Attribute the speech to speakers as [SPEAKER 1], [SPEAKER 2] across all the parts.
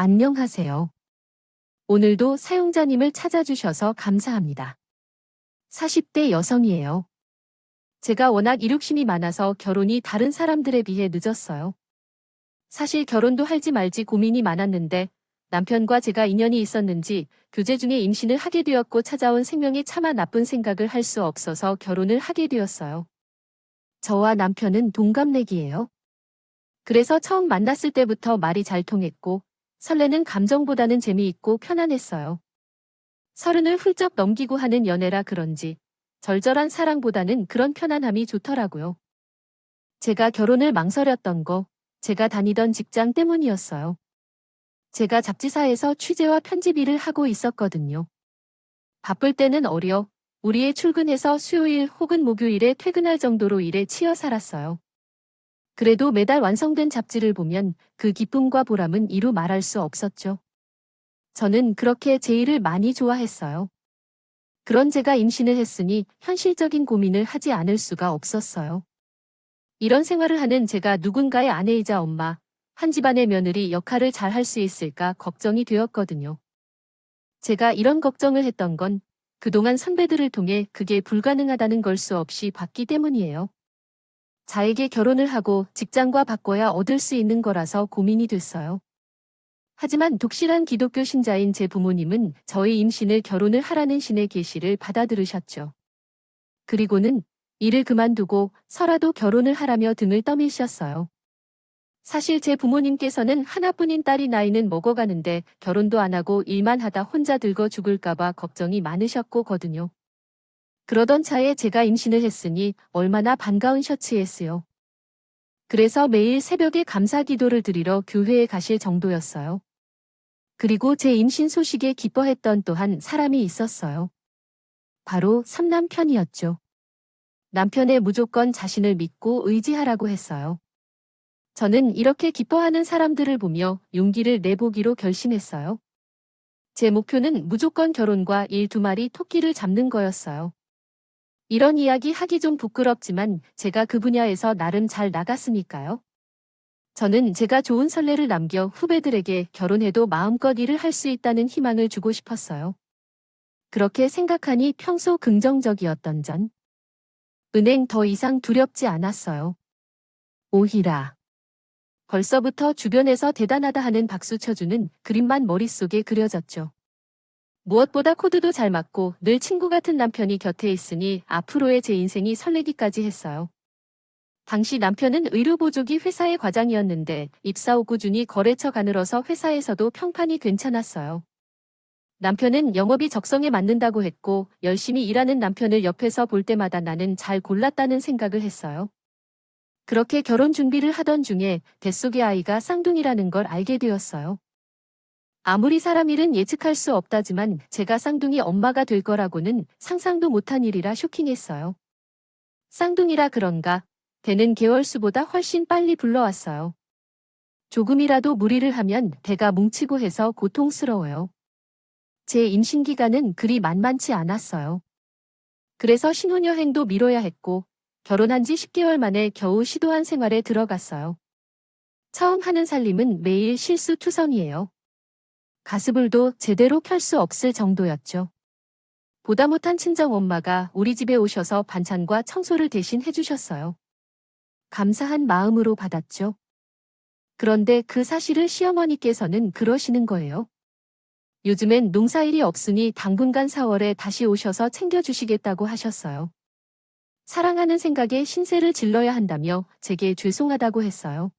[SPEAKER 1] 안녕하세요. 오늘도 사용자님을 찾아주셔서 감사합니다. 40대 여성이에요. 제가 워낙 이륙심이 많아서 결혼이 다른 사람들에 비해 늦었어요. 사실 결혼도 할지 말지 고민이 많았는데 남편과 제가 인연이 있었는지 교제 중에 임신을 하게 되었고 찾아온 생명에 차마 나쁜 생각을 할 수 없어서 결혼을 하게 되었어요. 저와 남편은 동갑내기예요. 그래서 처음 만났을 때부터 말이 잘 통했고 설레는 감정보다는 재미있고 편안했어요. 서른을 훌쩍 넘기고 하는 연애라 그런지 절절한 사랑보다는 그런 편안함이 좋더라고요. 제가 결혼을 망설였던 거 제가 다니던 직장 때문이었어요. 제가 잡지사에서 취재와 편집 일을 하고 있었거든요. 바쁠 때는 우리의 출근해서 수요일 혹은 목요일에 퇴근할 정도로 일에 치여 살았어요. 그래도 매달 완성된 잡지를 보면 그 기쁨과 보람은 이루 말할 수 없었죠. 저는 그렇게 제 일을 많이 좋아했어요. 그런 제가 임신을 했으니 현실적인 고민을 하지 않을 수가 없었어요. 이런 생활을 하는 제가 누군가의 아내이자 엄마, 한 집안의 며느리 역할을 잘 할 수 있을까 걱정이 되었거든요. 제가 이런 걱정을 했던 건 그동안 선배들을 통해 그게 불가능하다는 걸 수 없이 봤기 때문이에요. 자에게 결혼을 하고 직장과 바꿔야 얻을 수 있는 거라서 고민이 됐어요. 하지만 독실한 기독교 신자인 제 부모님은 저의 임신을 결혼을 하라는 신의 계시를 받아들으셨죠. 그리고는 일을 그만두고 서라도 결혼을 하라며 등을 떠미셨어요. 사실 제 부모님께서는 하나뿐인 딸이 나이는 먹어가는데 결혼도 안 하고 일만 하다 혼자 늙어 죽을까봐 걱정이 많으셨거든요. 그러던 차에 제가 임신을 했으니 얼마나 반가운 셔츠였어요. 그래서 매일 새벽에 감사 기도를 드리러 교회에 가실 정도였어요. 그리고 제 임신 소식에 기뻐했던 또한 사람이 있었어요. 바로 삼남편이었죠. 남편의 무조건 자신을 믿고 의지하라고 했어요. 저는 이렇게 기뻐하는 사람들을 보며 용기를 내보기로 결심했어요. 제 목표는 무조건 결혼과 일 2마리 토끼를 잡는 거였어요. 이런 이야기 하기 좀 부끄럽지만 제가 그 분야에서 나름 잘 나갔으니까요. 저는 제가 좋은 선례를 남겨 후배들에게 결혼해도 마음껏 일을 할 수 있다는 희망을 주고 싶었어요. 그렇게 생각하니 평소 긍정적이었던 전 은행 더 이상 두렵지 않았어요. 오히려 벌써부터 주변에서 대단하다 하는 박수 쳐주는 그림만 머릿속에 그려졌죠. 무엇보다 코드도 잘 맞고 늘 친구 같은 남편이 곁에 있으니 앞으로의 제 인생이 설레기까지 했어요. 당시 남편은 의료보조기 회사의 과장이었는데 입사 후 꾸준히 거래처 가늘어서 회사에서도 평판이 괜찮았어요. 남편은 영업이 적성에 맞는다고 했고 열심히 일하는 남편을 옆에서 볼 때마다 나는 잘 골랐다는 생각을 했어요. 그렇게 결혼 준비를 하던 중에 뱃속의 아이가 쌍둥이라는 걸 알게 되었어요. 아무리 사람 일은 예측할 수 없다지만 제가 쌍둥이 엄마가 될 거라고는 상상도 못한 일이라 쇼킹했어요. 쌍둥이라 그런가 배는 개월수보다 훨씬 빨리 불러왔어요. 조금이라도 무리를 하면 배가 뭉치고 해서 고통스러워요. 제 임신 기간은 그리 만만치 않았어요. 그래서 신혼여행도 미뤄야 했고 결혼한 지 10개월 만에 겨우 시도한 생활에 들어갔어요. 처음 하는 살림은 매일 실수투성이에요. 가스불도 제대로 켤 수 없을 정도였죠. 보다 못한 친정엄마가 우리 집에 오셔서 반찬과 청소를 대신 해주셨어요. 감사한 마음으로 받았죠. 그런데 그 사실을 시어머니께서는 그러시는 거예요. 요즘엔 농사일이 없으니 당분간 4월에 다시 오셔서 챙겨주시겠다고 하셨어요. 사랑하는 생각에 신세를 질러야 한다며 제게 죄송하다고 했어요.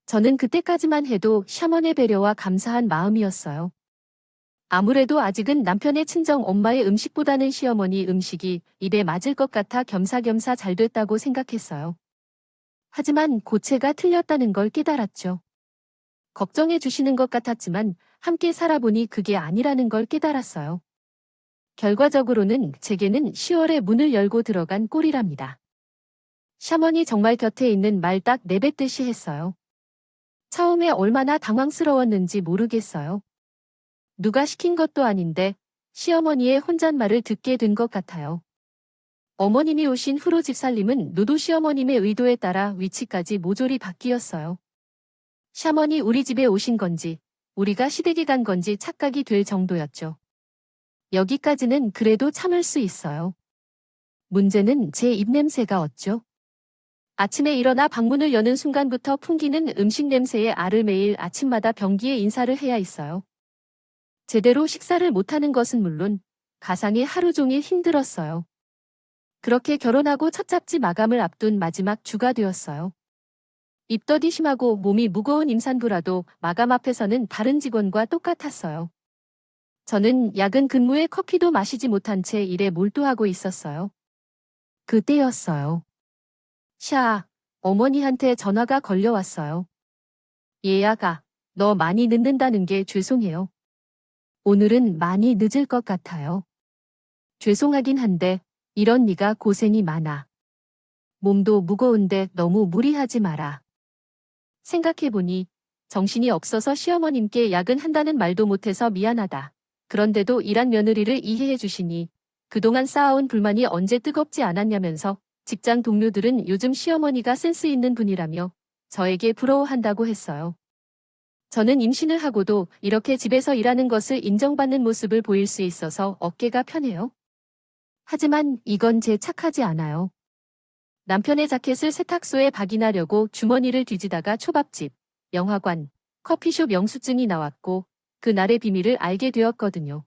[SPEAKER 1] 저는 그때까지만 해도 샤먼의 배려와 감사한 마음이었어요. 아무래도 아직은 남편의 친정 엄마의 음식보다는 시어머니 음식이 입에 맞을 것 같아 겸사겸사 잘 됐다고 생각했어요. 하지만 고체가 틀렸다는 걸 깨달았죠. 걱정해 주시는 것 같았지만 함께 살아보니 그게 아니라는 걸 깨달았어요. 결과적으로는 제게는 10월에 문을 열고 들어간 꼴이랍니다. 샤먼이 정말 곁에 있는 말 딱 내뱉듯이 했어요. 처음에 얼마나 당황스러웠는지 모르겠어요. 누가 시킨 것도 아닌데 시어머니의 혼잣말을 듣게 된 것 같아요. 어머님이 오신 후로 집살림은 노도 시어머님의 의도에 따라 위치까지 모조리 바뀌었어요. 샤먼이 우리 집에 오신 건지 우리가 시댁에 간 건지 착각이 될 정도였죠. 여기까지는 그래도 참을 수 있어요. 문제는 제 입냄새가 어쩌? 아침에 일어나 방문을 여는 순간부터 풍기는 음식 냄새에 알을 매일 아침마다 변기에 인사를 해야 했어요. 제대로 식사를 못하는 것은 물론 가상이 하루 종일 힘들었어요. 그렇게 결혼하고 첫 잡지 마감을 앞둔 마지막 주가 되었어요. 입덧이 심하고 몸이 무거운 임산부라도 마감 앞에서는 다른 직원과 똑같았어요. 저는 야근 근무에 커피도 마시지 못한 채 일에 몰두하고 있었어요. 그때였어요. 샤, 어머니한테 전화가 걸려왔어요. 얘야가, 너 많이 늦는다는 게 죄송해요. 오늘은 많이 늦을 것 같아요. 죄송하긴 한데, 이런 네가 고생이 많아. 몸도 무거운데 너무 무리하지 마라. 생각해보니 정신이 없어서 시어머님께 야근한다는 말도 못해서 미안하다. 그런데도 일한 며느리를 이해해 주시니 그동안 쌓아온 불만이 언제 뜨겁지 않았냐면서 직장 동료들은 요즘 시어머니가 센스 있는 분이라며 저에게 부러워한다고 했어요. 저는 임신을 하고도 이렇게 집에서 일하는 것을 인정받는 모습을 보일 수 있어서 어깨가 편해요. 하지만 이건 제 착하지 않아요. 남편의 자켓을 세탁소에 박인하려고 주머니를 뒤지다가 초밥집, 영화관, 커피숍 영수증이 나왔고 그날의 비밀을 알게 되었거든요.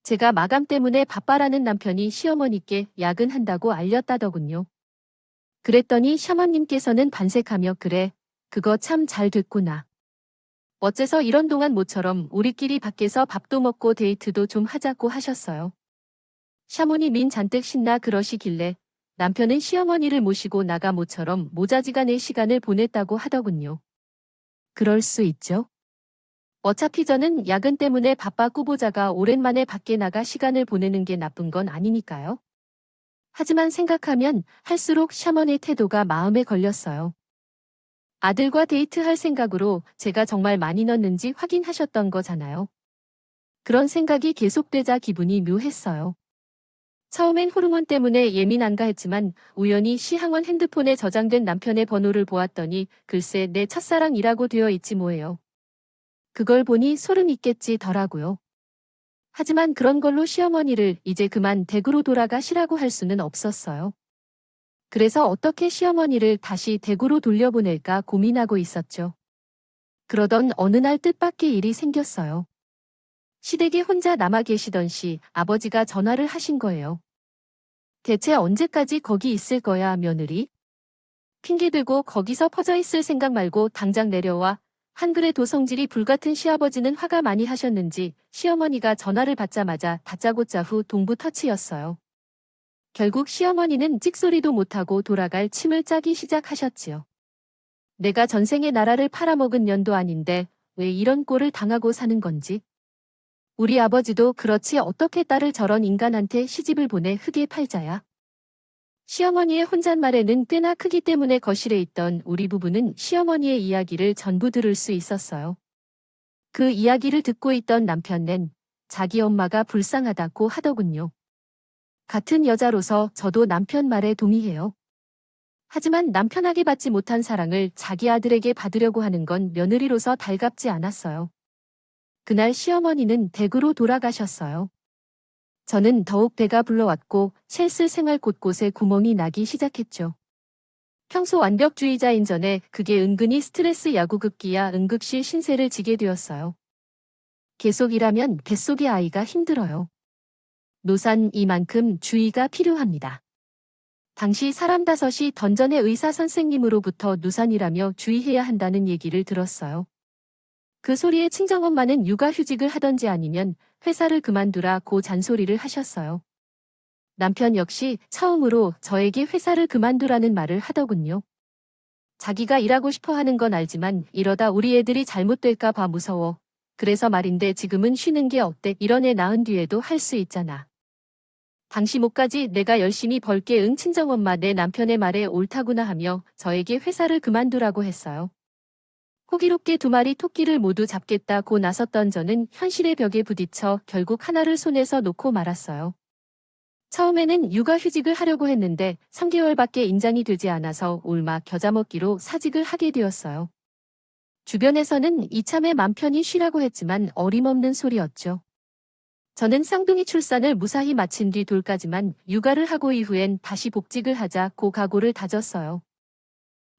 [SPEAKER 1] 제가 마감 때문에 바빠라는 남편이 시어머니께 야근한다고 알렸다더군요. 그랬더니 샤머님께서는 반색하며 그래, 그거 참 잘 됐구나. 어째서 이런 동안 모처럼 우리끼리 밖에서 밥도 먹고 데이트도 좀 하자고 하셨어요. 샤모님인 잔뜩 신나 그러시길래 남편은 시어머니를 모시고 나가 모처럼 모자지간의 시간을 보냈다고 하더군요. 그럴 수 있죠. 어차피 저는 야근 때문에 바빠 꾸보자가 오랜만에 밖에 나가 시간을 보내는 게 나쁜 건 아니니까요. 하지만 생각하면 할수록 샤먼의 태도가 마음에 걸렸어요. 아들과 데이트할 생각으로 제가 정말 많이 넣는지 확인하셨던 거잖아요. 그런 생각이 계속되자 기분이 묘했어요. 처음엔 호르몬 때문에 예민한가 했지만 우연히 시항원 핸드폰에 저장된 남편의 번호를 보았더니 글쎄 내 첫사랑이라고 되어 있지 뭐예요. 그걸 보니 소름 있겠지더라고요. 하지만 그런 걸로 시어머니를 이제 그만 댁으로 돌아가시라고 할 수는 없었어요. 그래서 어떻게 시어머니를 다시 댁으로 돌려보낼까 고민하고 있었죠. 그러던 어느 날 뜻밖의 일이 생겼어요. 시댁에 혼자 남아 계시던 시 아버지가 전화를 하신 거예요. 대체 언제까지 거기 있을 거야, 며느리? 핑계대고 거기서 퍼져 있을 생각 말고 당장 내려와. 한글의 도성질이 불같은 시아버지는 화가 많이 하셨는지 시어머니가 전화를 받자마자 다짜고짜 후 동부 터치였어요. 결국 시어머니는 찍소리도 못하고 돌아갈 침을 짜기 시작하셨지요. 내가 전생에 나라를 팔아먹은 년도 아닌데 왜 이런 꼴을 당하고 사는 건지. 우리 아버지도 그렇지 어떻게 딸을 저런 인간한테 시집을 보내 흙에 팔자야. 시어머니의 혼잣말에는 꽤나 크기 때문에 거실에 있던 우리 부부는 시어머니의 이야기를 전부 들을 수 있었어요. 그 이야기를 듣고 있던 남편은 자기 엄마가 불쌍하다고 하더군요. 같은 여자로서 저도 남편 말에 동의해요. 하지만 남편에게 받지 못한 사랑을 자기 아들에게 받으려고 하는 건 며느리로서 달갑지 않았어요. 그날 시어머니는 댁으로 돌아가셨어요. 저는 더욱 배가 불러왔고 셀쓸 생활 곳곳에 구멍이 나기 시작했죠. 평소 완벽주의자인 전에 그게 은근히 스트레스 야구급기야 응급실 신세를 지게 되었어요. 계속 일하면 뱃속의 아이가 힘들어요. 노산 이만큼 주의가 필요합니다. 당시 사람 다섯이 던전의 의사 선생님으로부터 노산이라며 주의해야 한다는 얘기를 들었어요. 그 소리에 친정엄마는 육아휴직을 하던지 아니면 회사를 그만두라고 잔소리를 하셨어요. 남편 역시 처음으로 저에게 회사를 그만두라는 말을 하더군요. 자기가 일하고 싶어 하는 건 알지만 이러다 우리 애들이 잘못될까 봐 무서워. 그래서 말인데 지금은 쉬는 게 어때? 이런 애 낳은 뒤에도 할 수 있잖아. 당시 못까지 내가 열심히 벌게 응 친정엄마 내 남편의 말에 옳다구나 하며 저에게 회사를 그만두라고 했어요. 호기롭게 두 마리 토끼를 모두 잡겠다고 나섰던 저는 현실의 벽에 부딪혀 결국 하나를 손에서 놓고 말았어요. 처음에는 육아휴직을 하려고 했는데 3개월밖에 인장이 되지 않아서 올마 겨자먹기로 사직을 하게 되었어요. 주변에서는 이참에 맘 편히 쉬라고 했지만 어림없는 소리였죠. 저는 쌍둥이 출산을 무사히 마친 뒤 돌까지만 육아를 하고 이후엔 다시 복직을 하자고 각오를 다졌어요.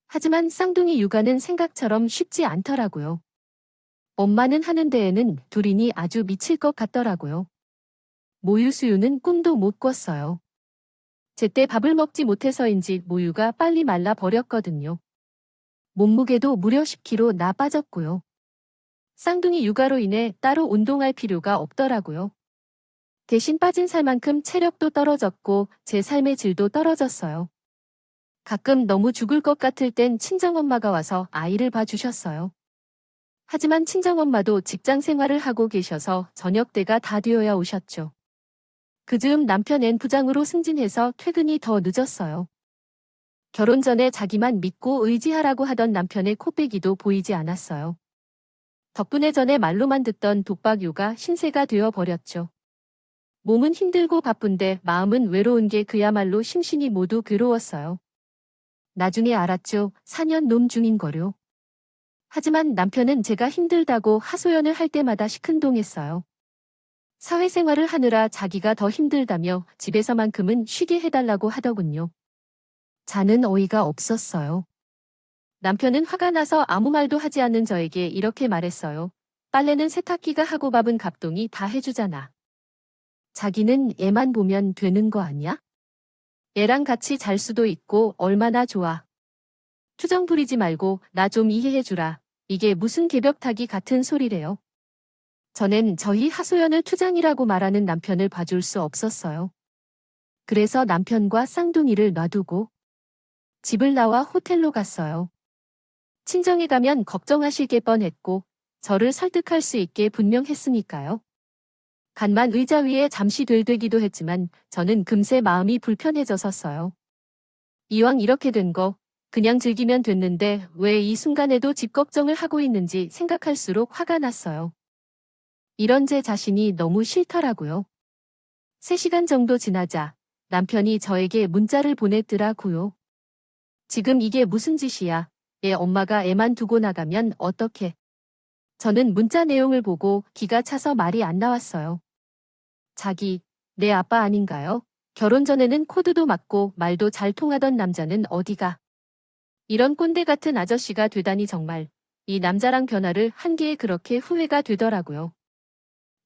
[SPEAKER 1] 하지만 쌍둥이 육아는 생각처럼 쉽지 않더라고요. 엄마는 하는 데에는 둘이니 아주 미칠 것 같더라고요. 모유 수유는 꿈도 못 꿨어요. 제때 밥을 먹지 못해서인지 모유가 빨리 말라 버렸거든요. 몸무게도 무려 10kg 나 빠졌고요. 쌍둥이 육아로 인해 따로 운동할 필요가 없더라고요. 대신 빠진 살만큼 체력도 떨어졌고 제 삶의 질도 떨어졌어요. 가끔 너무 죽을 것 같을 땐 친정엄마가 와서 아이를 봐주셨어요. 하지만 친정엄마도 직장 생활을 하고 계셔서 저녁 때가 다 되어야 오셨죠. 그즈음 남편 부장으로 승진해서 퇴근이 더 늦었어요. 결혼 전에 자기만 믿고 의지하라고 하던 남편의 코빼기도 보이지 않았어요. 덕분에 전에 말로만 듣던 독박육아 신세가 되어 버렸죠. 몸은 힘들고 바쁜데 마음은 외로운 게 그야말로 심신이 모두 괴로웠어요. 나중에 알았죠. 4년 놈 중인 거요. 하지만 남편은 제가 힘들다고 하소연을 할 때마다 시큰둥했어요. 사회생활을 하느라 자기가 더 힘들다며 집에서만큼은 쉬게 해달라고 하더군요. 자는 어이가 없었어요. 남편은 화가 나서 아무 말도 하지 않는 저에게 이렇게 말했어요. 빨래는 세탁기가 하고 밥은 갑동이 다 해주잖아. 자기는 애만 보면 되는 거 아니야? 애랑 같이 잘 수도 있고 얼마나 좋아. 투정 부리지 말고 나 좀 이해해주라. 이게 무슨 개벽타기 같은 소리래요. 저는 저희 하소연을 투장이라고 말하는 남편을 봐줄 수 없었어요. 그래서 남편과 쌍둥이를 놔두고 집을 나와 호텔로 갔어요. 친정에 가면 걱정하실 게 뻔했고 저를 설득할 수 있게 분명했으니까요. 간만 의자 위에 잠시 들되기도 했지만 저는 금세 마음이 불편해졌었어요. 이왕 이렇게 된 거 그냥 즐기면 됐는데 왜 이 순간에도 집 걱정을 하고 있는지 생각할수록 화가 났어요. 이런 제 자신이 너무 싫더라고요. 3시간 정도 지나자 남편이 저에게 문자를 보냈더라고요. 지금 이게 무슨 짓이야? 애 엄마가 애만 두고 나가면 어떡해? 저는 문자 내용을 보고 기가 차서 말이 안 나왔어요. 자기, 내 아빠 아닌가요? 결혼 전에는 코드도 맞고 말도 잘 통하던 남자는 어디가? 이런 꼰대 같은 아저씨가 되다니 정말 이 남자랑 변화를 한 게 그렇게 후회가 되더라고요.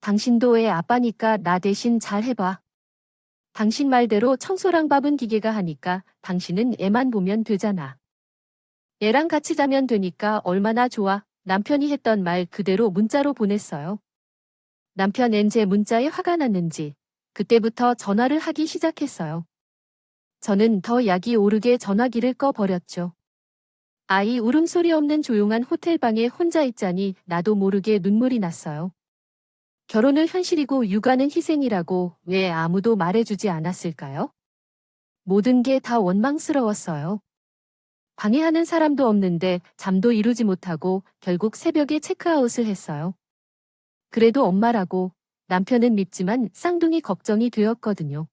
[SPEAKER 1] 당신도 애 아빠니까 나 대신 잘 해봐. 당신 말대로 청소랑 밥은 기계가 하니까 당신은 애만 보면 되잖아. 애랑 같이 자면 되니까 얼마나 좋아. 남편이 했던 말 그대로 문자로 보냈어요. 남편 제 문자에 화가 났는지 그때부터 전화를 하기 시작했어요. 저는 더 약이 오르게 전화기를 꺼버렸죠. 아이 울음소리 없는 조용한 호텔방에 혼자 있자니 나도 모르게 눈물이 났어요. 결혼을 현실이고 육아는 희생이라고 왜 아무도 말해주지 않았을까요? 모든 게 다 원망스러웠어요. 방해하는 사람도 없는데 잠도 이루지 못하고 결국 새벽에 체크아웃을 했어요. 그래도 엄마라고 남편은 밉지만 쌍둥이 걱정이 되었거든요.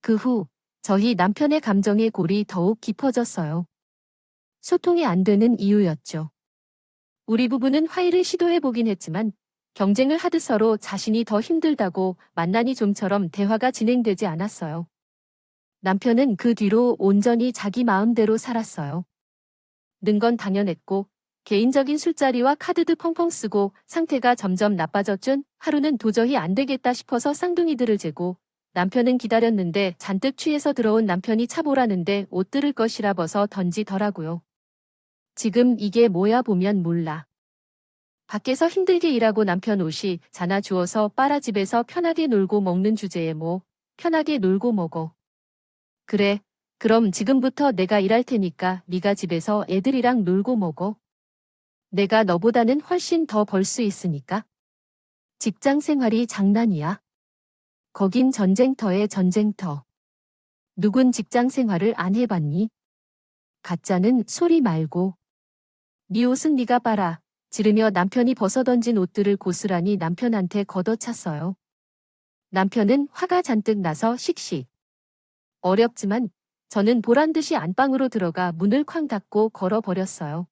[SPEAKER 1] 그 후 저희 남편의 감정의 골이 더욱 깊어졌어요. 소통이 안 되는 이유였죠. 우리 부부는 화해를 시도해보긴 했지만 경쟁을 하듯 서로 자신이 더 힘들다고 만나니 좀처럼 대화가 진행되지 않았어요. 남편은 그 뒤로 온전히 자기 마음대로 살았어요. 는 건 당연했고 개인적인 술자리와 카드도 펑펑 쓰고 상태가 점점 나빠졌죠. 하루는 도저히 안 되겠다 싶어서 쌍둥이들을 재고 남편은 기다렸는데 잔뜩 취해서 들어온 남편이 차보라는데 옷 들을 것이라 벗어 던지더라고요. 지금 이게 뭐야 보면 몰라. 밖에서 힘들게 일하고 남편 옷이 자나 주워서 빨아 집에서 편하게 놀고 먹는 주제에 뭐 편하게 놀고 먹어. 그래, 그럼 지금부터 내가 일할 테니까 네가 집에서 애들이랑 놀고 먹어. 내가 너보다는 훨씬 더 벌 수 있으니까. 직장 생활이 장난이야. 거긴 전쟁터에 전쟁터. 누군 직장 생활을 안 해봤니? 가짜는 소리 말고. 네 옷은 네가 빨아. 지르며 남편이 벗어던진 옷들을 고스란히 남편한테 걷어찼어요. 남편은 화가 잔뜩 나서 씩씩. 어렵지만 저는 보란듯이 안방으로 들어가 문을 쾅 닫고 걸어버렸어요.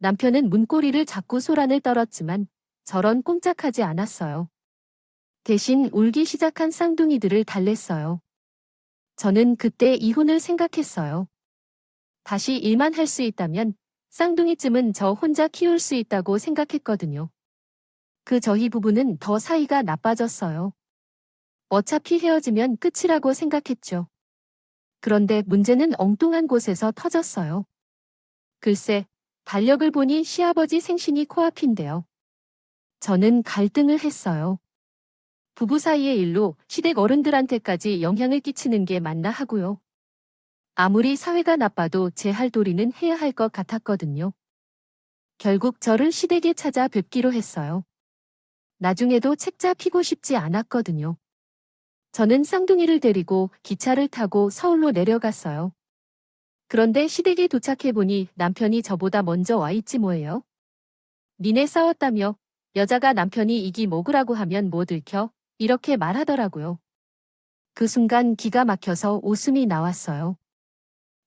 [SPEAKER 1] 남편은 문고리를 잡고 소란을 떨었지만 저런 꼼짝하지 않았어요. 대신 울기 시작한 쌍둥이들을 달랬어요. 저는 그때 이혼을 생각했어요. 다시 일만 할 수 있다면 쌍둥이쯤은 저 혼자 키울 수 있다고 생각했거든요. 저희 부부는 더 사이가 나빠졌어요. 어차피 헤어지면 끝이라고 생각했죠. 그런데 문제는 엉뚱한 곳에서 터졌어요. 글쎄, 달력을 보니 시아버지 생신이 코앞인데요. 저는 갈등을 했어요. 부부 사이의 일로 시댁 어른들한테까지 영향을 끼치는 게 맞나 하고요. 아무리 사회가 나빠도 제 할 도리는 해야 할 것 같았거든요. 결국 저를 시댁에 찾아 뵙기로 했어요. 나중에도 책자 피고 싶지 않았거든요. 저는 쌍둥이를 데리고 기차를 타고 서울로 내려갔어요. 그런데 시댁에 도착해보니 남편이 저보다 먼저 와 있지 뭐예요. 니네 싸웠다며 여자가 남편이 이기 먹으라고 하면 뭐 들켜? 이렇게 말하더라고요. 그 순간 기가 막혀서 웃음이 나왔어요.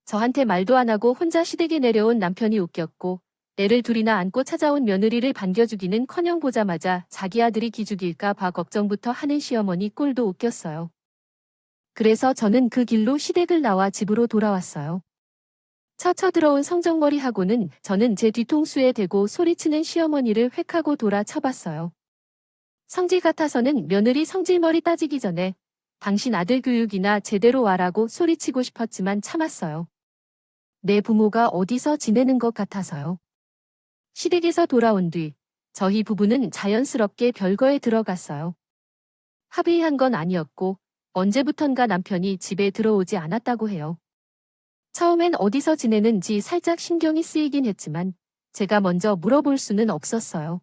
[SPEAKER 1] 저한테 말도 안 하고 혼자 시댁에 내려온 남편이 웃겼고 애를 둘이나 안고 찾아온 며느리를 반겨주기는커녕 보자마자 자기 아들이 기죽일까 봐 걱정부터 하는 시어머니 꼴도 웃겼어요. 그래서 저는 그 길로 시댁을 나와 집으로 돌아왔어요. 처쳐 들어온 성정머리하고는 저는 제 뒤통수에 대고 소리치는 시어머니를 획 하고 돌아 쳐봤어요. 성질 같아서는 며느리 성질머리 따지기 전에 당신 아들 교육이나 제대로 와라고 소리치고 싶었지만 참았어요. 내 부모가 어디서 지내는 것 같아서요. 시댁에서 돌아온 뒤 저희 부부는 자연스럽게 별거에 들어갔어요. 합의한 건 아니었고 언제부턴가 남편이 집에 들어오지 않았다고 해요. 처음엔 어디서 지내는지 살짝 신경이 쓰이긴 했지만 제가 먼저 물어볼 수는 없었어요.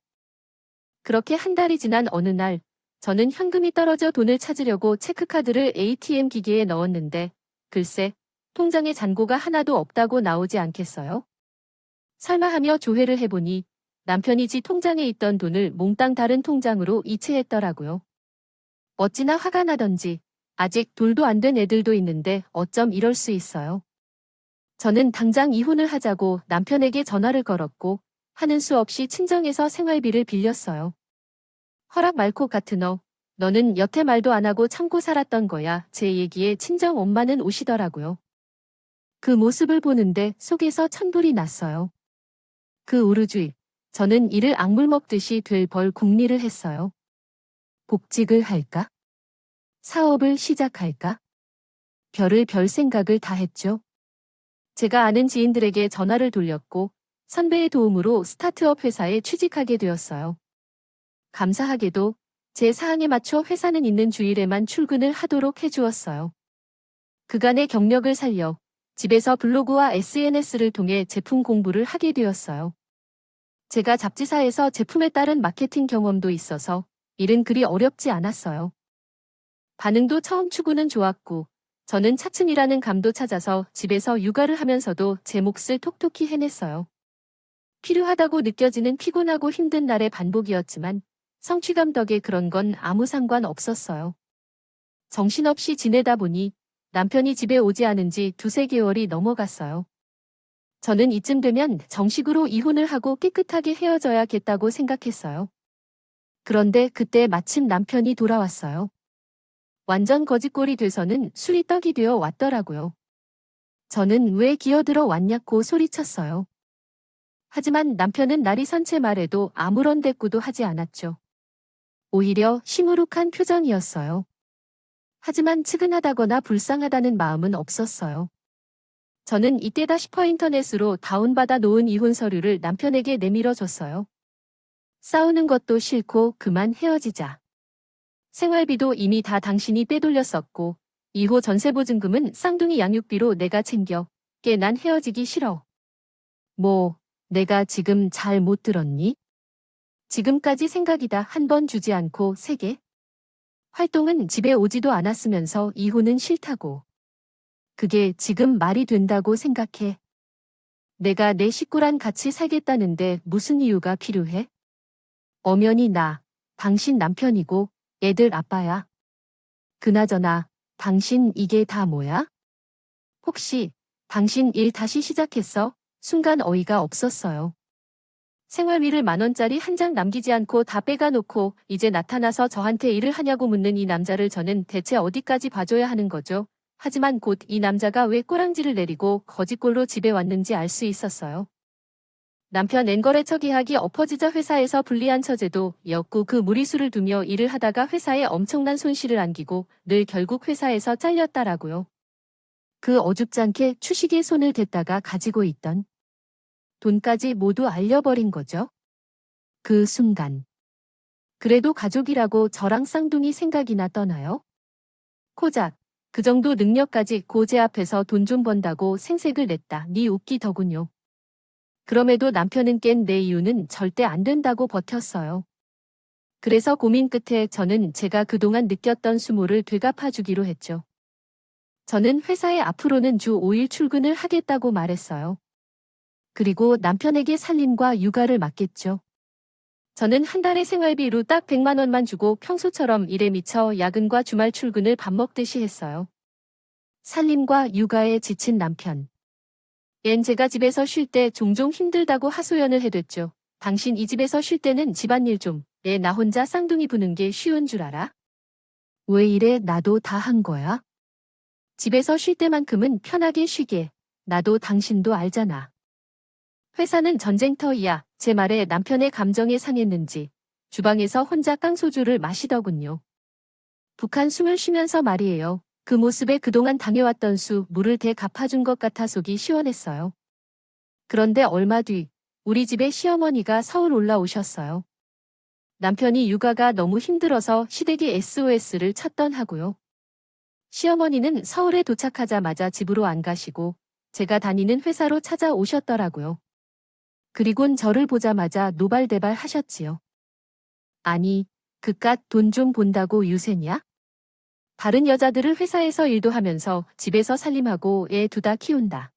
[SPEAKER 1] 그렇게 한 달이 지난 어느 날 저는 현금이 떨어져 돈을 찾으려고 체크카드를 ATM 기계에 넣었는데 글쎄 통장에 잔고가 하나도 없다고 나오지 않겠어요? 설마 하며 조회를 해보니 남편이 지 통장에 있던 돈을 몽땅 다른 통장으로 이체했더라고요. 어찌나 화가 나던지 아직 돌도 안 된 애들도 있는데 어쩜 이럴 수 있어요. 저는 당장 이혼을 하자고 남편에게 전화를 걸었고 하는 수 없이 친정에서 생활비를 빌렸어요. 허락 말코 같은 너는 여태 말도 안 하고 참고 살았던 거야. 제 얘기에 친정 엄마는 우시더라고요. 그 모습을 보는데 속에서 천불이 났어요. 그 오르주이 저는 이를 악물 먹듯이 될 벌 궁리를 했어요. 복직을 할까? 사업을 시작할까? 별 생각을 다 했죠. 제가 아는 지인들에게 전화를 돌렸고 선배의 도움으로 스타트업 회사에 취직하게 되었어요. 감사하게도 제 사항에 맞춰 회사는 있는 주일에만 출근을 하도록 해주었어요. 그간의 경력을 살려 집에서 블로그와 SNS를 통해 제품 공부를 하게 되었어요. 제가 잡지사에서 제품에 따른 마케팅 경험도 있어서 일은 그리 어렵지 않았어요. 반응도 처음 추구는 좋았고 저는 차츰이라는 감도 찾아서 집에서 육아를 하면서도 제 몫을 톡톡히 해냈어요. 필요하다고 느껴지는 피곤하고 힘든 날의 반복이었지만 성취감 덕에 그런 건 아무 상관 없었어요. 정신없이 지내다 보니 남편이 집에 오지 않은 지 2~3개월이 넘어갔어요. 저는 이쯤 되면 정식으로 이혼을 하고 깨끗하게 헤어져야겠다고 생각했어요. 그런데 그때 마침 남편이 돌아왔어요. 완전 거짓골이 돼서는 술이 떡이 되어 왔더라고요. 저는 왜 기어들어 왔냐고 소리쳤어요. 하지만 남편은 날이 선 채 말해도 아무런 대꾸도 하지 않았죠. 오히려 시무룩한 표정이었어요. 하지만 측은하다거나 불쌍하다는 마음은 없었어요. 저는 이때다 싶어 인터넷으로 다운받아 놓은 이혼 서류를 남편에게 내밀어 줬어요. 싸우는 것도 싫고 그만 헤어지자. 생활비도 이미 다 당신이 빼돌렸었고 2호 전세보증금은 쌍둥이 양육비로 내가 챙겨. 난 헤어지기 싫어. 뭐, 내가 지금 잘 못 들었니? 지금까지 생각이다 한 번 주지 않고 3개? 활동은 집에 오지도 않았으면서 이혼은 싫다고. 그게 지금 말이 된다고 생각해. 내가 내 식구랑 같이 살겠다는데 무슨 이유가 필요해? 엄연히 나, 당신 남편이고 애들 아빠야. 그나저나 당신 이게 다 뭐야? 혹시 당신 일 다시 시작했어? 순간 어이가 없었어요. 생활비를 10,000원짜리 한 장 남기지 않고 다 빼가놓고 이제 나타나서 저한테 일을 하냐고 묻는 이 남자를 저는 대체 어디까지 봐줘야 하는 거죠? 하지만 곧 이 남자가 왜 꼬랑지를 내리고 거짓골로 집에 왔는지 알 수 있었어요. 남편 N거래처 계약이 엎어지자 회사에서 불리한 처제도 였고 그 무리수를 두며 일을 하다가 회사에 엄청난 손실을 안기고 늘 결국 회사에서 잘렸다라고요. 그 어줍잖게 추식에 손을 댔다가 가지고 있던 돈까지 모두 알려버린 거죠. 그 순간. 그래도 가족이라고 저랑 쌍둥이 생각이나 떠나요? 코작. 그 정도 능력까지 고제 앞에서 돈 좀 번다고 생색을 냈다. 니 웃기더군요. 그럼에도 남편은 깬 내 이유는 절대 안 된다고 버텼어요. 그래서 고민 끝에 저는 제가 그동안 느꼈던 수모를 되갚아주기로 했죠. 저는 회사에 앞으로는 주 5일 출근을 하겠다고 말했어요. 그리고 남편에게 살림과 육아를 맡겠죠. 저는 한 달에 생활비로 딱 100만 원만 주고 평소처럼 일에 미쳐 야근과 주말 출근을 밥 먹듯이 했어요. 살림과 육아에 지친 남편. 얜 제가 집에서 쉴 때 종종 힘들다고 하소연을 해댔죠. 당신 이 집에서 쉴 때는 집안일 좀, 애 나 혼자 쌍둥이 부는 게 쉬운 줄 알아? 왜 이래 나도 다 한 거야? 집에서 쉴 때만큼은 편하게 쉬게. 나도 당신도 알잖아. 회사는 전쟁터이야. 제 말에 남편의 감정에 상했는지 주방에서 혼자 깡소주를 마시더군요. 북한 숨을 쉬면서 말이에요. 그 모습에 그동안 당해왔던 물을 대 갚아준 것 같아 속이 시원했어요. 그런데 얼마 뒤 우리 집에 시어머니가 서울 올라오셨어요. 남편이 육아가 너무 힘들어서 시댁에 SOS를 쳤던 하고요. 시어머니는 서울에 도착하자마자 집으로 안 가시고 제가 다니는 회사로 찾아오셨더라고요. 그리곤 저를 보자마자 노발대발 하셨지요. 아니, 그깟 돈 좀 본다고 유세냐? 다른 여자들을 회사에서 일도 하면서 집에서 살림하고 애 두다 키운다.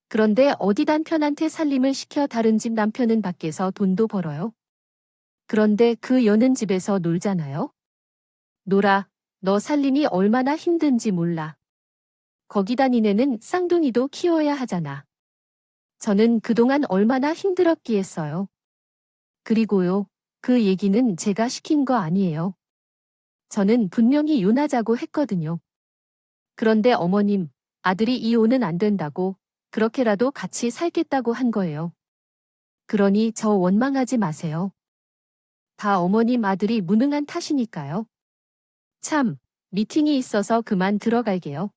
[SPEAKER 1] 그런데 어디 남편한테 살림을 시켜 다른 집 남편은 밖에서 돈도 벌어요. 그런데 그 여는 집에서 놀잖아요. 놀아, 너 살림이 얼마나 힘든지 몰라. 거기다 니네는 쌍둥이도 키워야 하잖아. 저는 그동안 얼마나 힘들었기겠어요. 그리고요, 그 얘기는 제가 시킨 거 아니에요. 저는 분명히 이혼하자고 했거든요. 그런데 어머님, 아들이 이혼은 안 된다고 그렇게라도 같이 살겠다고 한 거예요. 그러니 저 원망하지 마세요. 다 어머님 아들이 무능한 탓이니까요. 참, 미팅이 있어서 그만 들어갈게요.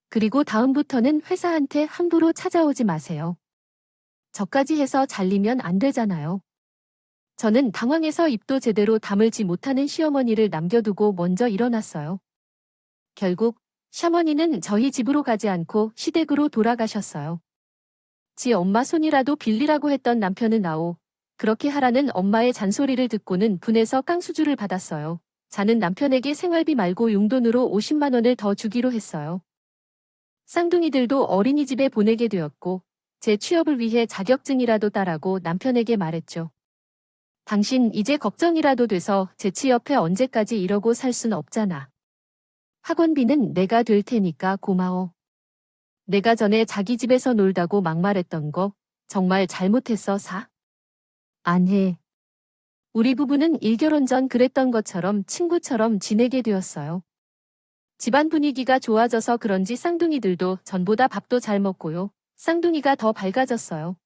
[SPEAKER 1] 그리고 다음부터는 회사한테 함부로 찾아오지 마세요. 저까지 해서 잘리면 안 되잖아요. 저는 당황해서 입도 제대로 다물지 못하는 시어머니를 남겨두고 먼저 일어났어요. 결국 시어머니는 저희 집으로 가지 않고 시댁으로 돌아가셨어요. 지 엄마 손이라도 빌리라고 했던 남편은 아오. 그렇게 하라는 엄마의 잔소리를 듣고는 분해서 깡수주를 받았어요. 자는 남편에게 생활비 말고 용돈으로 50만 원을 더 주기로 했어요. 쌍둥이들도 어린이집에 보내게 되었고 제 취업을 위해 자격증이라도 따라고 남편에게 말했죠. 당신 이제 걱정이라도 돼서 제 취업해 언제까지 이러고 살 순 없잖아. 학원비는 내가 될 테니까 고마워. 내가 전에 자기 집에서 놀다고 막말했던 거 정말 잘못했어 사? 안 해. 우리 부부는 1결혼 전 그랬던 것처럼 친구처럼 지내게 되었어요. 집안 분위기가 좋아져서 그런지 쌍둥이들도 전보다 밥도 잘 먹고요. 쌍둥이가 더 밝아졌어요.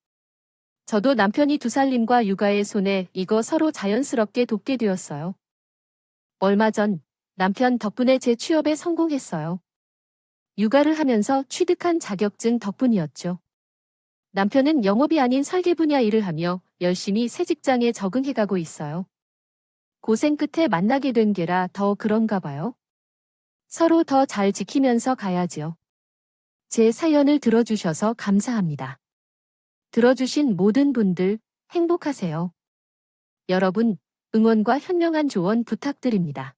[SPEAKER 1] 저도 남편이 두 살림과 육아의 손에 이거 서로 자연스럽게 돕게 되었어요. 얼마 전 남편 덕분에 제 취업에 성공했어요. 육아를 하면서 취득한 자격증 덕분이었죠. 남편은 영업이 아닌 설계 분야 일을 하며 열심히 새 직장에 적응해가고 있어요. 고생 끝에 만나게 된 게라 더 그런가 봐요. 서로 더 잘 지키면서 가야지요. 제 사연을 들어주셔서 감사합니다. 들어주신 모든 분들 행복하세요. 여러분, 응원과 현명한 조언 부탁드립니다.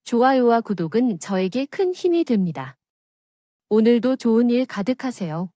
[SPEAKER 1] 좋아요와 구독은 저에게 큰 힘이 됩니다. 오늘도 좋은 일 가득하세요.